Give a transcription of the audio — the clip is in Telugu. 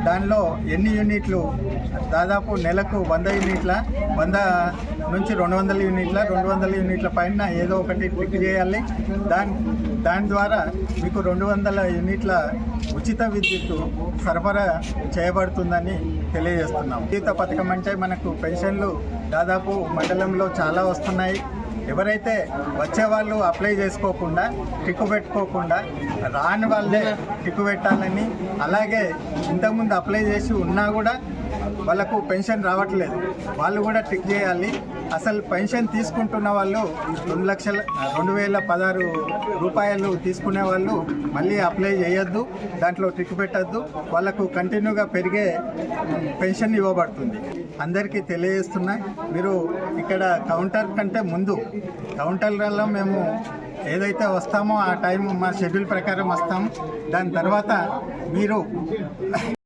దానిలో ఎన్ని యూనిట్లు, దాదాపు నెలకు 100 యూనిట్ల, 100 నుంచి 200 యూనిట్ల, 200 యూనిట్ల పైన ఏదో ఒకటి క్లిక్ చేయాలి. దాని ద్వారా మీకు 200 యూనిట్ల ఉచిత విద్యుత్ సరఫరా చేయబడుతుందని తెలియజేస్తున్నాం. జీవిత పథకం అంటే మనకు పెన్షన్లు దాదాపు మండలంలో చాలా వస్తున్నాయి. ఎవరైతే వచ్చేవాళ్ళు అప్లై చేసుకోకుండా టిక్కు పెట్టుకోకుండా రాని వాళ్ళే టిక్కు పెట్టాలని, అలాగే ఇంతకుముందు అప్లై చేసి ఉన్నా కూడా వాళ్ళకు పెన్షన్ రావట్లేదు, వాళ్ళు కూడా టిక్ చేయాలి. అసలు పెన్షన్ తీసుకుంటున్న వాళ్ళు 2,16,000 రూపాయలు తీసుకునే వాళ్ళు మళ్ళీ అప్లై చేయొద్దు, దాంట్లో టిక్ పెట్టద్దు. వాళ్ళకు కంటిన్యూగా పెరిగే పెన్షన్ ఇవ్వబడుతుంది. అందరికీ తెలియజేస్తున్నా, మీరు ఇక్కడ కౌంటర్ కంటే ముందు కౌంటర్లలో మేము ఏదైతే వస్తామో ఆ టైం మా షెడ్యూల్ ప్రకారం వస్తాము. దాని తర్వాత మీరు